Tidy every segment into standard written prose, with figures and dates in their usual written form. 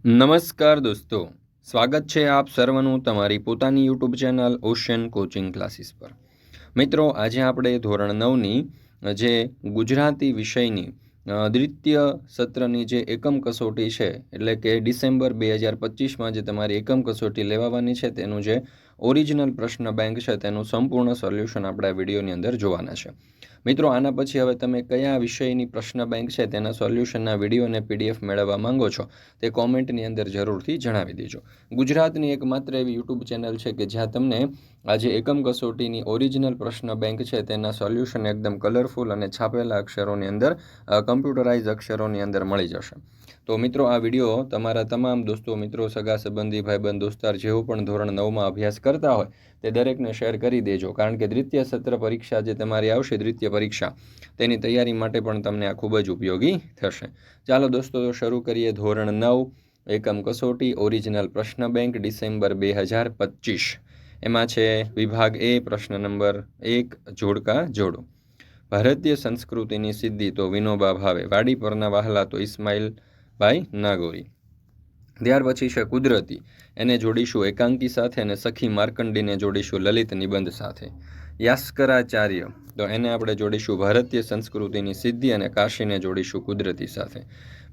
નમસ્કાર દોસ્તો, સ્વાગત છે આપ સર્વનું તમારી પોતાની YouTube channel ocean coaching classes પર. મિત્રો, આજે આપણે ધોરણ 9ની જે ગુજરાતી વિષયની દ્વિતીય સત્રની જે એકમ કસોટી છે, એટલે કે ડિસેમ્બર 2025માં જે તમારી એકમ કસોટી લેવાવાની છે તેનું જે ઓરિજિનલ પ્રશ્ન બેંક છે તેનું સંપૂર્ણ સોલ્યુશન આપણે આ વિડીયોની અંદર જોવાના છે. મિત્રો, આના પછી હવે તમે કયા વિષયની પ્રશ્ન બેંક છે તેના સોલ્યુશનના વિડીયો અને પીડીએફ મેળવવા માંગો છો તે કોમેન્ટની અંદર જરૂરથી જણાવી દેજો. ગુજરાતની એકમાત્ર એવી યુટ્યુબ ચેનલ છે કે જ્યાં તમને આજે એકમ કસોટીની ઓરિજિનલ પ્રશ્ન બેંક છે તેના સોલ્યુશન એકદમ કલરફુલ અને છાપેલા અક્ષરોની અંદર, કમ્પ્યુટરાઇઝ અક્ષરોની અંદર મળી જશે. તો મિત્રો, આ વિડીયો તમારા તમામ દોસ્તો, મિત્રો, સગા સંબંધી, ભાઈબંધ, દોસ્તાર જેઓ પણ ધોરણ 9માં અભ્યાસ કરતા હોય તે દરેકને શેર કરી દેજો, કારણ કે દ્વિતીય સત્ર પરીક્ષા જે તમારી આવશે, દ્વિતીય પરીક્ષા, તેની તૈયારી માટે પણ તમને આ ખૂબ જ ઉપયોગી થશે. ચાલો દોસ્તો, શરૂ કરીએ. ધોરણ 9 એકમ કસોટી ઓરિજિનલ પ્રશ્ન બેંક ડિસેમ્બર 2025. એમાં છે વિભાગ એ, પ્રશ્ન નંબર 1, જોડકા જોડો. ભારતીય સંસ્કૃતિની સિદ્ધિ તો વિનોબા ભાવે, વાડી પરના વહાલા તો ઇસ્માઇલભાઈ નાગોરી. ત્યાર પછી છે કુદરતી, એને જોડીશું એકાંકી સાથે, અને સખી માર્કંડીને જોડીશું લલિત નિબંધ સાથે. યાસ્કરાચાર્ય, તો એને આપણે જોડીશું ભારતીય સંસ્કૃતિની સિદ્ધિ, અને કાશીને જોડીશું કુદરતી સાથે.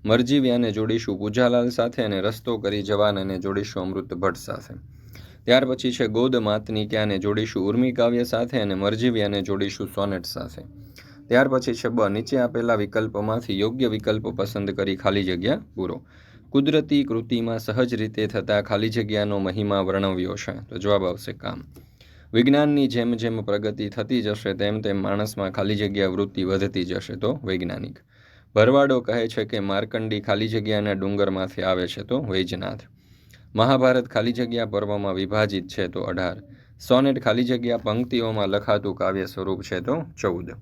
મરજીવ્યાને જોડીશું પૂજાલાલ સાથે, અને રસ્તો કરી જવાનને જોડીશું અમૃત ભટ્ટ સાથે. ત્યાર પછી છે ગોદ માતની ક્યાંને જોડીશું ઉર્મી કાવ્ય સાથે, અને મરજીવ્યાને જોડીશું સોનેટ સાથે. ત્યાર પછી છે બ, નીચે આપેલા વિકલ્પોમાંથી યોગ્ય વિકલ્પ પસંદ કરી ખાલી જગ્યા પૂરો. કુદરતી કૃતિમાં સહજ રીતે થતા ખાલી જગ્યાનો મહિમા વર્ણવ્યો છે, તો જવાબ આવશે કામ. વિજ્ઞાનની જેમ જેમ પ્રગતિ થતી જશે તેમ તેમ માણસમાં ખાલી જગ્યા વૃત્તિ વધતી જશે, તો વૈજ્ઞાનિક. ભરવાડો કહે છે કે માર્કંડી ખાલી જગ્યાના ડુંગરમાંથી આવે છે, તો વૈજનાથ. મહાભારત ખાલી જગ્યા પર્વમાં વિભાજિત છે, તો 18. સોનેટ ખાલી જગ્યા પંક્તિઓમાં લખાતું કાવ્ય સ્વરૂપ છે, તો 14.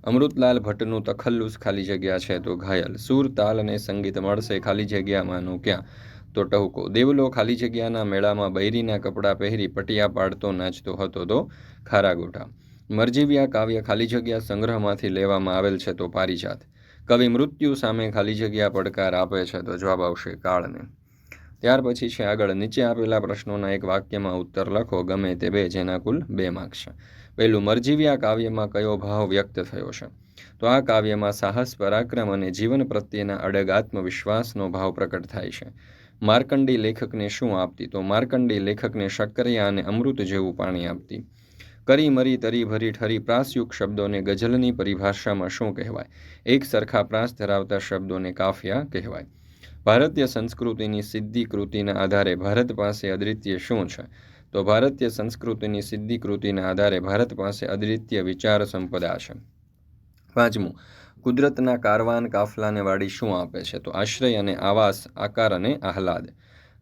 અમૃતલાલ ભટ્ટનું તખલ્લુસ ખાલી જગ્યા છે, તો ઘાયલ. સૂર, તાલ અને સંગીત મળશે ખાલી જગ્યામાંનું ક્યાં, તો ટહુકો. દેવલો ખાલી જગ્યાના મેળામાં બૈરીના કપડાં પહેરી પટિયા પાડતો નાચતો હતો, તો ખારાગોઠા. મરજીવ્યા કાવ્ય ખાલી જગ્યા સંગ્રહમાંથી લેવામાં આવેલ છે, તો પારિજાત. કવિ મૃત્યુ સામે ખાલી જગ્યા પડકાર આપે છે, તો જવાબ આવશે કાળને. ત્યાર પછી છે આગળ, નીચે આપેલા પ્રશ્નોના એક વાક્યમાં ઉત્તર લખો, ગમે તે બે, જેના કુલ 2 માર્ક્સ છે. પહેલું, મરજીવ્યા કાવ્યમાં કયો ભાવ વ્યક્ત થયો છે? તો આ કાવ્યમાં સાહસ, પરાક્રમ અને જીવન પ્રત્યેના અડગ આત્મવિશ્વાસનો ભાવ પ્રકટ થાય છે. માર્કંડી લેખકને શું આપતી? તો માર્કંડી લેખકને શક્કરિયા અને અમૃત જેવું પાણી આપતી. કરી, મરી, તરી, ભરી, ઠરી પ્રાસયુક્ત શબ્દોને ગઝલની પરિભાષામાં શું કહેવાય? એક સરખા પ્રાસ ધરાવતા શબ્દોને કાફિયા કહેવાય. ભારતીય સંસ્કૃતિની સિદ્ધિ કૃતિના આધારે ભારત પાસે અદ્વિતીય શું છે? તો ભારતીય સંસ્કૃતિની સિદ્ધિ કૃતિના આધારે ભારત પાસે અદ્વિતીય વિચાર સંપદા છે. 5મું, કુદરતના કારવાન કાફલાને વાળી શું આપે છે? તો આશ્રય અને આવાસ, આકાર અને આહલાદ.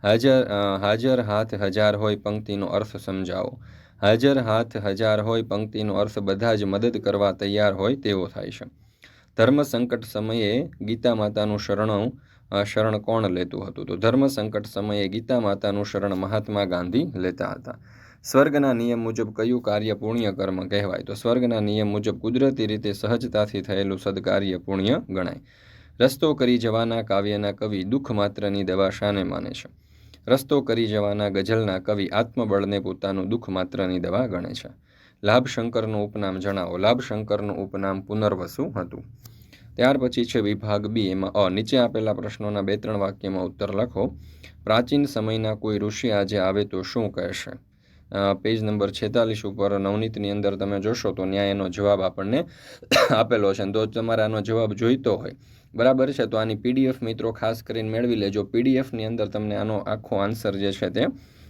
હાજર હાથ હજાર હોય પંક્તિનો અર્થ સમજાવો. હાજર હાથ હજાર હોય પંક્તિનો અર્થ બધા જ મદદ કરવા તૈયાર હોય તેવો થાય છે. ધર્મ સંકટ સમયે ગીતા માતાનું શરણ કોણ લેતું હતું? તો ધર્મ સંકટ સમયે ગીતા માતાનું શરણ મહાત્મા ગાંધી લેતા હતા. સ્વર્ગના નિયમ મુજબ કયું કાર્ય પુણ્ય કર્મ કહેવાય? તો સ્વર્ગના નિયમ મુજબ કુદરતી રીતે સહજતાથી થયેલું સદકાર્ય પુણ્ય ગણાય. રસ્તો કરી જવાના કાવ્યના કવિ દુઃખ માત્રની દવા શાને માને છે? રસ્તો કરી જવાના ગઝલના કવિ આત્મબળને પોતાનું દુઃખ માત્રની દવા ગણે છે. લાભશંકરનું ઉપનામ જણાવો. લાભશંકરનું ઉપનામ પુનર્વસુ હતું. ત્યાર પછી છે વિભાગ બી, એમાં નીચે આપેલા પ્રશ્નોના 2-3 વાક્યમાં ઉત્તર લખો. પ્રાચીન સમયના કોઈ ઋષિ આજે આવે તો શું કહેશે? પેજ નંબર 46 ઉપર નવનીતની અંદર તમે જોશો તો ન્યાય એનો જવાબ આપણને આપેલો છે. તો તમારે આનો જવાબ જોઈતો હોય, બરાબર છે, તો આની પીડીએફ મિત્રો ખાસ કરીને મેળવી લેજો. પીડીએફની અંદર તમને આનો આખો આન્સર જે છે તે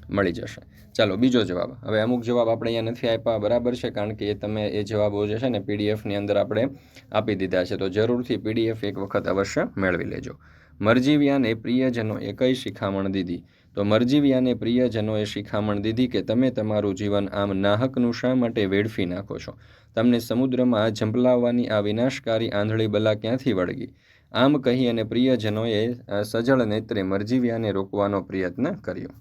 મળી જશે. ચાલો બીજો જવાબ. હવે અમુક જવાબ આપણે અહીંયા નથી આપ્યા, બરાબર છે, કારણ કે એ જવાબો જે છે ને પીડીએફની અંદર આપણે આપી દીધા છે, તો જરૂરથી પીડીએફ એક વખત અવશ્ય મેળવી લેજો. મરજીવ્યાને પ્રિયજનોએ કઈ શિખામણ દીધી? તો મરજીવ્યાને પ્રિયજનોએ શિખામણ દીધી કે તમે તમારું જીવન આમ નાહકનું શા માટે વેડફી નાખો છો? તમને સમુદ્રમાં ઝંપલાવવાની આ વિનાશકારી આંધળી બલા ક્યાંથી વળગી? આમ કહી અને પ્રિયજનોએ સજળ નેત્રે મરજીવ્યાને રોકવાનો પ્રયત્ન કર્યો.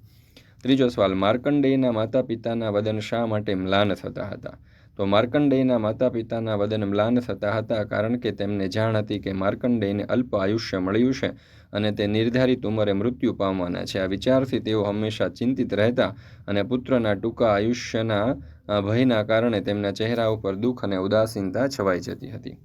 ત્રીજો સવાલ, માર્કંડેયના માતા પિતાના વદન શા માટે મ્લાન થતા હતા? તો માર્કંડેયના માતા પિતાના વદન મ્લાન થતા હતા, કારણ કે તેમને જાણ હતી કે માર્કંડેયને અલ્પ આયુષ્ય મળ્યું છે અને તે નિર્ધારિત ઉંમરે મૃત્યુ પામવાના છે. આ વિચારથી તેઓ હંમેશા ચિંતિત રહેતા અને પુત્રના ટૂંકા આયુષ્યના ભયના કારણે તેમના ચહેરા ઉપર દુઃખ અને ઉદાસીનતા છવાઈ જતી હતી.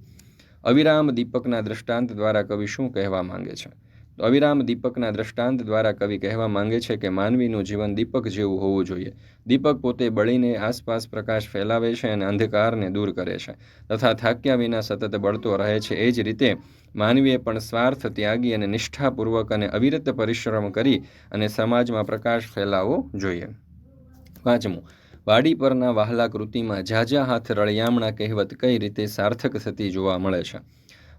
અવિરામ દીપકના દ્રષ્ટાંત દ્વારા કવિ શું કહેવા માંગે છે? તો અવિરામ દીપકના દ્રષ્ટાંત દ્વારા કવિ કહેવા માંગે છે કે માનવીનું જીવન દીપક જેવું હોવું જોઈએ. દીપક પોતે બળીને આસપાસ પ્રકાશ ફેલાવે છે અને અંધકારને દૂર કરે છે તથા થાક્યા વિના સતત બળતો રહે છે. એ જ રીતે માનવીએ પણ સ્વાર્થ ત્યાગી અને નિષ્ઠાપૂર્વક અને અવિરત પરિશ્રમ કરી અને સમાજમાં પ્રકાશ ફેલાવવો જોઈએ. 5. વાડી પરના વહાલા કૃતિમાં ઝાઝા હાથ રળિયામણા કહેવત કઈ રીતે સાર્થક થતી જોવા મળે છે?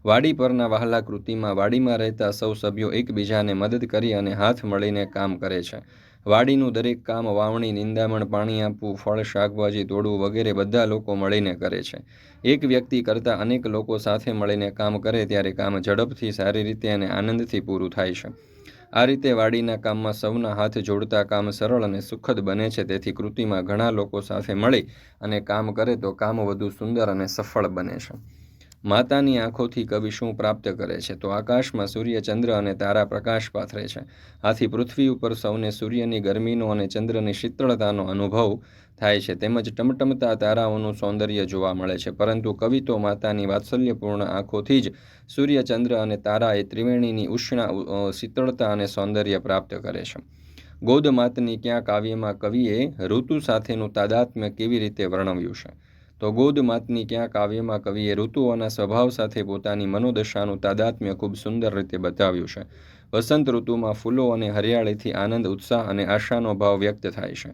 વાડી પરના વહાલા કૃતિમાં વાડીમાં રહેતા સૌ સભ્યો એકબીજાને મદદ કરી અને હાથ મળીને કામ કરે છે. વાડીનું દરેક કામ વાવણી, નિંદામણ, પાણી આપવું, ફળ શાકભાજી તોડવું વગેરે બધા લોકો મળીને કરે છે. એક વ્યક્તિ કરતાં અનેક લોકો સાથે મળીને કામ કરે ત્યારે કામ ઝડપથી, સારી રીતે અને આનંદથી પૂરું થાય છે. આ રીતે વાડીના કામમાં સૌના હાથ જોડતા કામ સરળ અને સુખદ બને છે. તેથી કૃતિમાં ઘણા લોકો સાથે મળી અને કામ કરે તો કામ વધુ સુંદર અને સફળ બને છે. માતાની આંખોથી કવિ શું પ્રાપ્ત કરે છે? તો આકાશમાં સૂર્ય, ચંદ્ર અને તારા પ્રકાશ પાથરે છે. આથી પૃથ્વી ઉપર સૌને સૂર્યની ગરમીનો અને ચંદ્રની શીતળતાનો અનુભવ થાય છે. તેમજ ટમટમતા તારાઓનું સૌંદર્ય જોવા મળે છે. પરંતુ કવિ તો માતાની વાત્સલ્યપૂર્ણ આંખોથી જ સૂર્ય, ચંદ્ર અને તારા એ ત્રિવેણીની ઉષ્ણા, શીતળતા અને સૌંદર્ય પ્રાપ્ત કરે છે. ગોદમાતની ક્યાં કાવ્યમાં કવિએ ઋતુ સાથેનું તાદાત્મ્ય કેવી રીતે વર્ણવ્યું છે? તો ગોદમાતની ક્યાં કાવ્યમાં કવિએ ઋતુઓના સ્વભાવ સાથે પોતાની મનોદશાનું તાદાત્મ્ય ખૂબ સુંદર રીતે બતાવ્યું છે. વસંત ઋતુમાં ફૂલો અને હરિયાળીથી આનંદ, ઉત્સાહ અને આશાનો ભાવ વ્યક્ત થાય છે.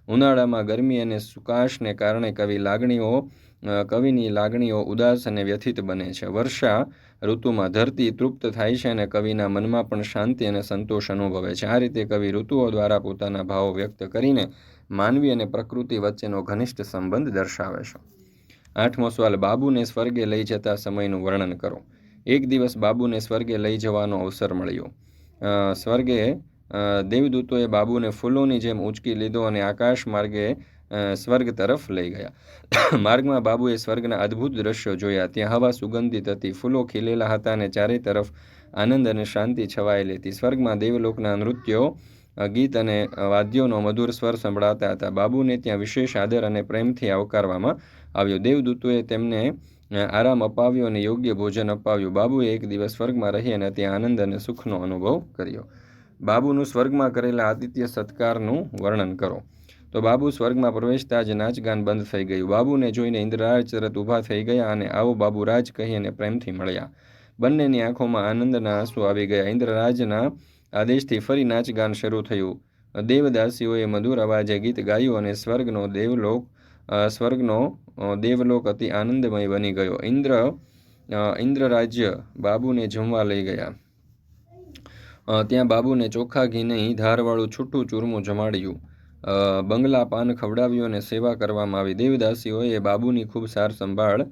ઉનાળામાં ગરમી અને સુકાશને કારણે કવિની લાગણીઓ ઉદાસ અને વ્યથિત બને છે. વર્ષા ઋતુમાં ધરતી તૃપ્ત થાય છે અને કવિના મનમાં પણ શાંતિ અને સંતોષ અનુભવે છે. આ રીતે કવિ ઋતુઓ દ્વારા પોતાના ભાવો વ્યક્ત કરીને માનવી અને પ્રકૃતિ વચ્ચેનો ઘનિષ્ઠ સંબંધ દર્શાવે છે. 8મો સવાલ, બાબુને સ્વર્ગે લઈ જતા સમયનું વર્ણન કરો. એક દિવસ બાબુને સ્વર્ગે લઈ જવાનો અવસર મળ્યો. સ્વર્ગે દેવદૂતોએ બાબુને ફૂલોની જેમ ઉંચકી લીધો અને આકાશ માર્ગે સ્વર્ગ તરફ લઈ ગયા. માર્ગમાં બાબુએ સ્વર્ગના અદ્ભુત દ્રશ્યો જોયા. ત્યાં હવા સુગંધિત હતી, ફૂલો ખીલેલા હતા અને ચારે તરફ આનંદ અને શાંતિ છવાયેલી હતી. સ્વર્ગમાં દેવલોકના નૃત્યો, ગીત અને વાદ્યોનો મધુર સ્વર સંભળાતા હતા. બાબુને ત્યાં વિશેષ આદર અને પ્રેમથી આવકારવામાં આવ્યો. દેવદૂતોએ તેમને આરામ અપાવ્યો અને યોગ્ય ભોજન અપાવ્યું. બાબુએ એક દિવસ સ્વર્ગમાં રહી અને ત્યાં આનંદ અને સુખનો અનુભવ કર્યો. બાબુનું સ્વર્ગમાં કરેલા આતિથ્ય સત્કારનું વર્ણન કરો. તો બાબુ સ્વર્ગમાં પ્રવેશતા જ નાચગાન બંધ થઈ ગયું. બાબુને જોઈને ઇન્દ્રરાજ તરત ઊભા થઈ ગયા અને આવો બાબુરાજ કહી અને પ્રેમથી મળ્યા. બંનેની આંખોમાં આનંદના આંસુ આવી ગયા. ઇન્દ્રરાજના આદેશથી ફરી નાચગાન શરૂ થયું. દેવદાસીઓએ મધુર અવાજે ગીત ગાયું અને સ્વર્ગનો દેવલોક અતિ આનંદમય બની ગયો. ઇન્દ્રરાજ્ય બાબુને જમવા લઈ ગયા. ત્યાં બાબુને ચોખ્ખા ઘીની ધારવાળું છૂટું ચૂરમું જમાડ્યું. બંગલા પાન ખવડાવ્યું અને સેવા કરવામાં આવી. દેવદાસીઓએ બાબુની ખૂબ સાર સંભાળ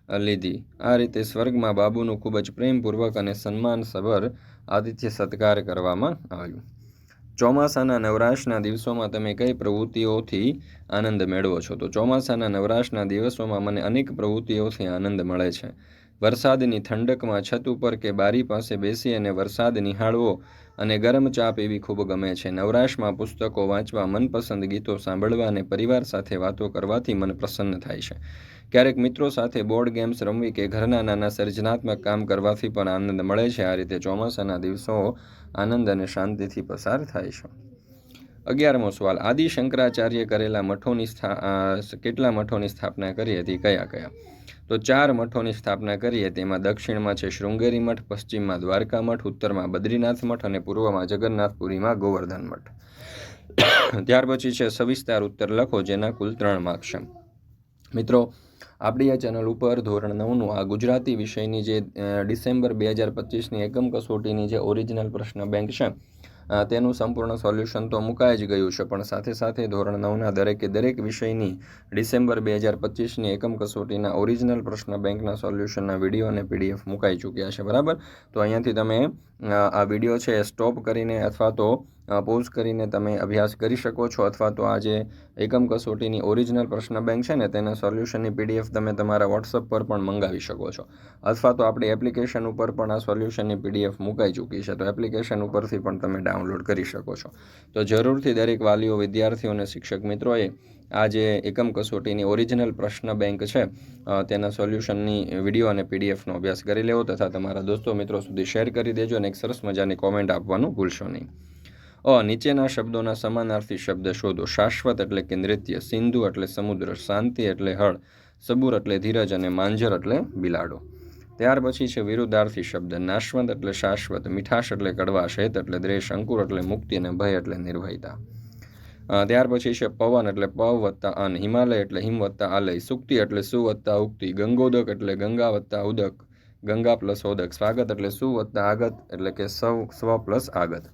લીધી. આ રીતે સ્વર્ગમાં બાબુનું ખૂબ જ પ્રેમપૂર્વક અને સન્માનસભર આતિથ્ય સત્કાર કરવામાં આવ્યું. ચોમાસાના નવરાશના દિવસોમાં તમે કઈ પ્રવૃત્તિઓથી આનંદ મેળવો છો? તો ચોમાસાના નવરાશના દિવસોમાં મને અનેક પ્રવૃત્તિઓથી આનંદ મળે છે. વરસાદની ઠંડકમાં છત ઉપર કે બારી પાસે બેસી અને વરસાદ નિહાળવો અને ગરમ ચા પીવી ખૂબ ગમે છે. નવરાશમાં પુસ્તકો વાંચવા, મનપસંદ ગીતો સાંભળવા અને પરિવાર સાથે વાતો કરવાથી મન પ્રસન્ન થાય છે. ક્યારેક મિત્રો સાથે બોર્ડ ગેમ્સ રમવી કે ઘરના નાના સર્જનાત્મક કામ કરવાથી પણ આનંદ મળે છે. આ રીતે ચોમાસાના દિવસો આનંદ અને શાંતિથી પસાર થાય છે. 11મો સવાલ, આદિ શંકરાચાર્ય કેટલા મઠોની સ્થાપના કરી હતી? કયા કયા? તો 4 મઠોની સ્થાપના કરી. તેમાં દક્ષિણમાં છે શૃંગેરી મઠ, પશ્ચિમમાં દ્વારકા મઠ, ઉત્તરમાં બદ્રીનાથ મઠ અને પૂર્વમાં જગન્નાથપુરીમાં ગોવર્ધન મઠ. ત્યાર પછી છે સવિસ્તાર ઉત્તર લખો, જેના કુલ 3 માર્ક છે. મિત્રો, આપણી આ ચેનલ ઉપર ધોરણ 9નું આ ગુજરાતી વિષયની જે ડિસેમ્બર 2025ની એકમ કસોટીની જે ઓરિજિનલ પ્રશ્ન બેંક છે તેનું સંપૂર્ણ સોલ્યુશન તો મુકાઈ જ ગયું છે, પણ સાથે સાથે ધોરણ 9ના દરેક વિષયની ડિસેમ્બર 2025ની એકમ કસોટીના ઓરિજિનલ પ્રશ્ન બેંકના સોલ્યુશનના વિડીયો અને પીડીએફ મુકાઈ ચૂક્યા છે. બરાબર, તો અહીંયાથી તમે આ વિડીયો છે સ્ટોપ કરીને અથવા તો પોઝ કરીને તમે અભ્યાસ કરી શકો છો, અથવા તો આ જે એકમ કસોટીની ઓરિજિનલ પ્રશ્ન બેંક છે ને તેના સોલ્યુશનની PDF તમે તમારા વોટ્સઅપ પર પણ મંગાવી શકો છો, અથવા તો આપણી એપ્લિકેશન ઉપર પણ આ સોલ્યુશનની PDF મુકાઈ ચૂકી છે, તો એપ્લિકેશન ઉપરથી પણ તમે ડાઉનલોડ કરી શકો છો. તો જરૂરથી દરેક વાલીઓ, વિદ્યાર્થીઓ અને શિક્ષક મિત્રોએ આ જે એકમ કસોટીની ઓરિજિનલ પ્રશ્ન બેંક છે તેના સોલ્યુશનની વિડીયો અને PDFનો અભ્યાસ કરી લેવો, તથા તમારા દોસ્તો મિત્રો સુધી શેર કરી દેજો અને એક સરસ મજાની કોમેન્ટ આપવાનું ભૂલશો નહીં. નીચેના શબ્દોના સમાનાર્થી શબ્દ શોધો. શાશ્વત એટલે કે નૃત્ય, સિંધુ એટલે સમુદ્ર, શાંતિ એટલે હળ, સબૂર એટલે ધીરજ અને માંજર એટલે બિલાડો. ત્યાર પછી છે વિરુદ્ધાર્થી શબ્દ. નાશવંત એટલે શાશ્વત, મીઠાશ એટલે કડવાશ, હેત એટલે દ્વેષ, અંકુર એટલે મુક્તિ અને ભય એટલે નિર્ભયતા. ત્યાર પછી છે પવન એટલે પવ વત્તા અન, હિમાલય એટલે હિમ વત્તા આલય, સુક્તિ એટલે સુ વત્તા ઉક્તિ, ગંગોદક એટલે ગંગા વત્તા ઉદક, ગંગા પ્લસ ઓદક, સ્વાગત એટલે સુ વત્તા આગત એટલે કે સ્વ પ્લસ આગત.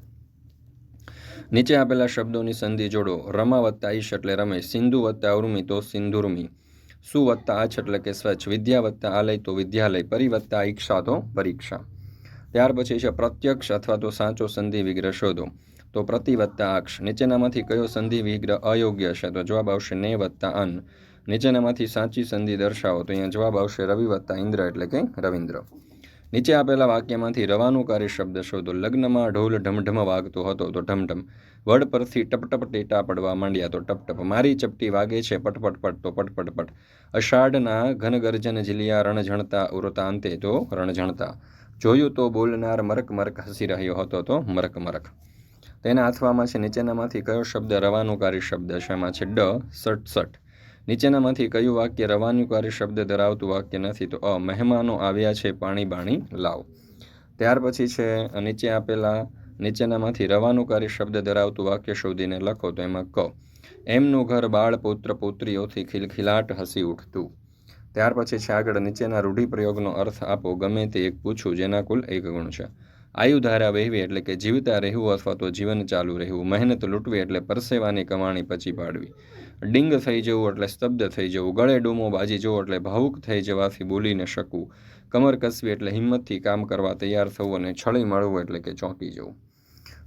નીચે આપેલા શબ્દોની સંધિ જોડો. રમા વત્તા ઈશ એટલે રમેશ, સિંધુ વત્તા ઉર્મી તો સિંધુર્મી, સુ વત્તા અચ્છ એટલે કે સ્વચ્છ, વિદ્યા વત્તા આલય તો વિદ્યાલય, પરી વત્તા ઈક્ષા તો પરીક્ષા. ત્યાર પછી છે પ્રત્યક્ષ અથવા તો સાચો સંધિ વિગ્રહ શોધો. તો પ્રતિ વત્તા અક્ષ. નીચેનામાંથી કયો સંધિ વિગ્રહ અયોગ્ય છે? તો જવાબ આવશે ને વત્તા અન. નીચેનામાંથી સાચી સંધિ દર્શાવો. તો અહીંયા જવાબ આવશે રવિ વત્તા ઇન્દ્ર એટલે કે રવિન્દ્ર. નીચે આપેલા વાક્યમાંથી રવાનુકારી શબ્દ શોધો. લગ્નમાં ઢોલ ઢમઢમ વાગતો હતો તો ઢમઢમ, વડ પરથી ટપટપ ટેટા પડવા માંડ્યા તો ટપટપ, મારી ચપટી વાગે છે પટપટ પટ તો પટપટ પટ, અષાઢના ઘનગર્જન ઝીલિયા રણઝણતા ઉરતા અંતે તો રણઝણતા, જોયું તો બોલનાર મરક મરક હસી રહ્યો હતો તો મરક મરક. તેના અથવામાં છે નીચેનામાંથી કયો શબ્દ રવાનુકારી શબ્દ છે? એમાં છે ડ સટ સટ. નીચેનામાંથી કયું વાક્ય રવાનુકારી શબ્દ ધરાવતું વાક્ય નથી? તો મહેમાનો આવ્યા છે પાણી બાણી લાવ. ત્યાર પછી છે નીચે આપેલા નીચેનામાંથી રવાનુકારી શબ્દ ધરાવતું વાક્ય શોધીને લખો. તો એમાં ક, એમનું ઘર બાળ પુત્ર પુત્રીઓથી ખિલખિલાટ હસી ઉઠતું. ત્યાર પછી છે આગળ નીચેના રૂઢિપ્રયોગનો અર્થ આપો. ગમે તે એક પૂછું જેના કુલ 1 ગુણ છે. આયુધારા વહેવી એટલે કે જીવતા રહેવું અથવા તો જીવન ચાલુ રહેવું. મહેનત લૂંટવી એટલે પરસેવાની કમાણી પછી પાડવી. ડિંગ થઈ જવું એટલે સ્તબ્ધ થઈ જવું. ગળે ડૂમો બાજી જવો એટલે ભાવુક થઈ જવાથી બોલી ન શકવું. કમર કસવી એટલે હિંમતથી કામ કરવા તૈયાર થવું અને છળી મળવું એટલે કે ચોંકી જવું.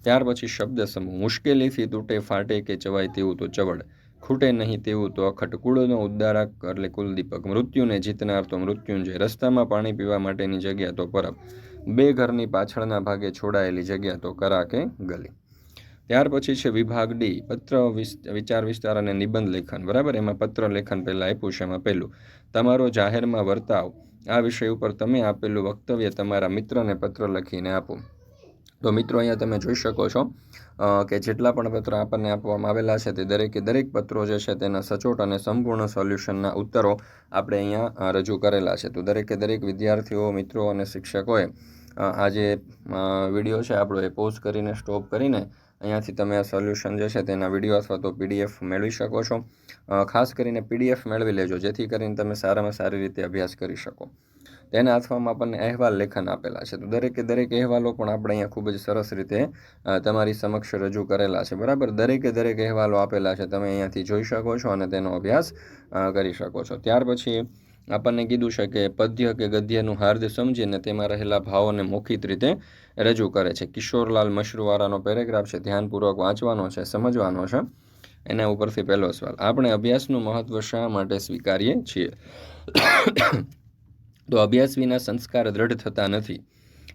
ત્યાર પછી શબ્દ સમૂહ. મુશ્કેલીથી તૂટે ફાટે કે ચવાય તેવું તો ચવડ, ખૂટે નહીં તેવું તો અખટ, કુળનો ઉદ્ધારક એટલે કુલદીપક, મૃત્યુને જીતનાર તો મૃત્યુંજય, રસ્તામાં પાણી પીવા માટેની જગ્યા તો પરબ, બે ઘરની પાછળના ભાગે છોડાયેલી જગ્યા તો કરા કે ગલી. ત્યાર પછી છે વિભાગ ડી, પત્ર વિચાર વિસ્તાર અને નિબંધ લેખન. બરાબર, એમાં પત્ર લેખન પહેલાં આપ્યું છે. એમાં પહેલું, તમારો જાહેરમાં વર્તાવ. આ વિષય ઉપર તમે આપેલું વક્તવ્ય તમારા મિત્રને પત્ર લખીને આપો. તો મિત્રો અહીંયા તમે જોઈ શકો છો કે જેટલા પણ પત્રો આપણને આપવામાં આવેલા છે તે દરેક પત્રો જે છે તેના સચોટ અને સંપૂર્ણ સોલ્યુશનના ઉત્તરો આપણે અહીંયા રજૂ કરેલા છે. તો દરેક વિદ્યાર્થીઓ, મિત્રો અને શિક્ષકોએ આ જે વિડીયો છે આપણો એ પોઝ કરીને સ્ટોપ કરીને અહીંયાથી તમે આ સોલ્યુશન જે છે તેના વિડીયો અથવા તો PDF મેળવી શકો છો. ખાસ કરીને PDF મેળવી લેજો જેથી કરીને તમે સારામાં સારી રીતે અભ્યાસ કરી શકો. તેના અથવામાં આપણને અહેવાલ લેખન આપેલા છે. તો દરેક અહેવાલો પણ આપણે અહીંયા ખૂબ જ સરસ રીતે તમારી સમક્ષ રજૂ કરેલા છે. બરાબર, દરેક અહેવાલો આપેલા છે, તમે અહીંયાથી જોઈ શકો છો અને તેનો અભ્યાસ કરી શકો છો. ત્યાર પછી આપણને કીધું છે કે પદ્ય કે ગદ્યનું હાર્દ સમજીને તેમાં રહેલા ભાવોને મૌખિક રીતે રજૂ કરે છે. કિશોરલાલ મશરૂવાળાનો પેરેગ્રાફ છે, ધ્યાનપૂર્વક વાંચવાનો છે, સમજવાનો છે. એના ઉપરથી પહેલો સવાલ, આપણે અભ્યાસનું મહત્ત્વ શા માટે સ્વીકારીએ છીએ? તો અભ્યાસ વિના સંસ્કાર દ્રઢ થતા નથી.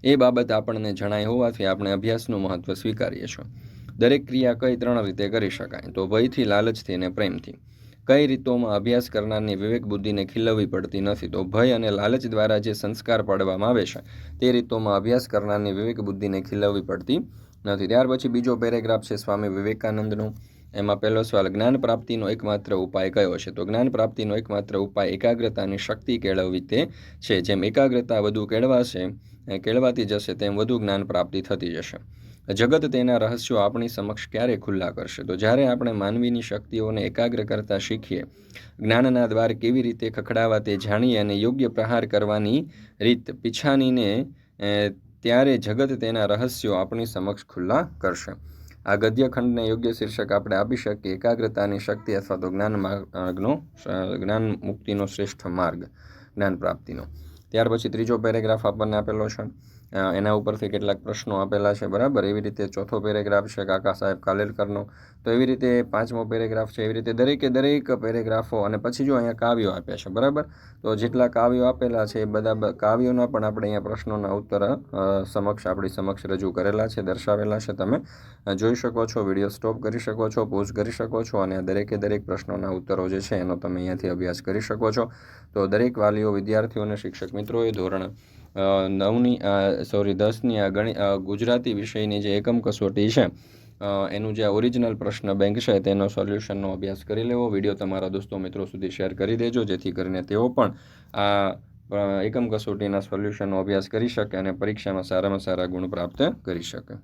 એ બાબત આપણને જણાય હોવાથી આપણે અભ્યાસનું મહત્ત્વ સ્વીકારીએ છીએ. દરેક ક્રિયા કઈ 3 રીતે કરી શકાય? તો ભયથી, લાલચથી અને પ્રેમથી. કઈ રીતોમાં અભ્યાસ કરનારની વિવેક બુદ્ધિને ખીલવવી પડતી નથી? તો ભય અને લાલચ દ્વારા જે સંસ્કાર પાડવામાં આવે છે તે રીતોમાં અભ્યાસ કરનારની વિવેક બુદ્ધિને ખીલવવી પડતી નથી. ત્યાર પછી બીજો પેરેગ્રાફ છે સ્વામી વિવેકાનંદનો. એમાં પહેલો સવાલ, જ્ઞાન પ્રાપ્તિનો એકમાત્ર ઉપાય કયો છે? તો જ્ઞાન પ્રાપ્તિનો એકમાત્ર ઉપાય એકાગ્રતાની શક્તિ કેળવવી તે છે. જેમ એકાગ્રતા વધુ કેળવાતી જશે તેમ વધુ જ્ઞાન પ્રાપ્તિ થતી જશે. જગત તેના રહસ્યો આપણી સમક્ષ ક્યારે ખુલ્લા કરશે? તો જ્યારે આપણે માનવીની શક્તિઓને એકાગ્ર કરતા શીખીએ, જ્ઞાનના દ્વાર કેવી રીતે ખખડાવા તે જાણીએ અને યોગ્ય પ્રહાર કરવાની રીત પીછાનીને ત્યારે જગત તેના રહસ્યો આપણી સમક્ષ ખુલ્લા કરશે. આ ગદ્યખંડને યોગ્ય શીર્ષક આપણે આપી શકીએ એકાગ્રતાની શક્તિ અથવા તો જ્ઞાન મુક્તિનો શ્રેષ્ઠ માર્ગ, જ્ઞાન પ્રાપ્તિનો. ત્યાર પછી ત્રીજો પેરેગ્રાફ આપણને આપેલો છે. એના ઉપરથી કેટલાક પ્રશ્નો આપેલા છે, બરાબર. એવી રીતે ચોથો પેરેગ્રાફ છે કાકા સાહેબ કાલેલકરનો. તો એવી રીતે પાંચમો પેરેગ્રાફ છે. એવી રીતે દરેક પેરેગ્રાફો અને પછી જો અહીંયા કાવ્યો આપ્યા છે, બરાબર. તો જેટલા કાવ્યો આપેલા છે એ બધા કાવ્યોના પણ આપણે અહીંયા પ્રશ્નોના ઉત્તર આપણી સમક્ષ રજૂ કરેલા છે, દર્શાવેલા છે. તમે જોઈ શકો છો, વિડીયો સ્ટોપ કરી શકો છો, પોઝ કરી શકો છો અને દરેક પ્રશ્નોના ઉત્તરો જે છે એનો તમે અહીંયાથી અભ્યાસ કરી શકો છો. તો દરેક વાલીઓ, વિદ્યાર્થીઓ અને શિક્ષક મિત્રોએ ધોરણ 10ની આ ગુજરાતી વિષયની જે એકમ કસોટી છે એનું જે ઓરિજિનલ પ્રશ્ન બેંક છે તેનો સોલ્યુશનનો અભ્યાસ કરી લેવો. વિડીયો તમારા દોસ્તો મિત્રો સુધી શેર કરી દેજો, જેથી કરીને તેઓ પણ આ એકમ કસોટીના સોલ્યુશનનો અભ્યાસ કરી શકે અને પરીક્ષામાં સારામાં સારા ગુણ પ્રાપ્ત કરી શકે.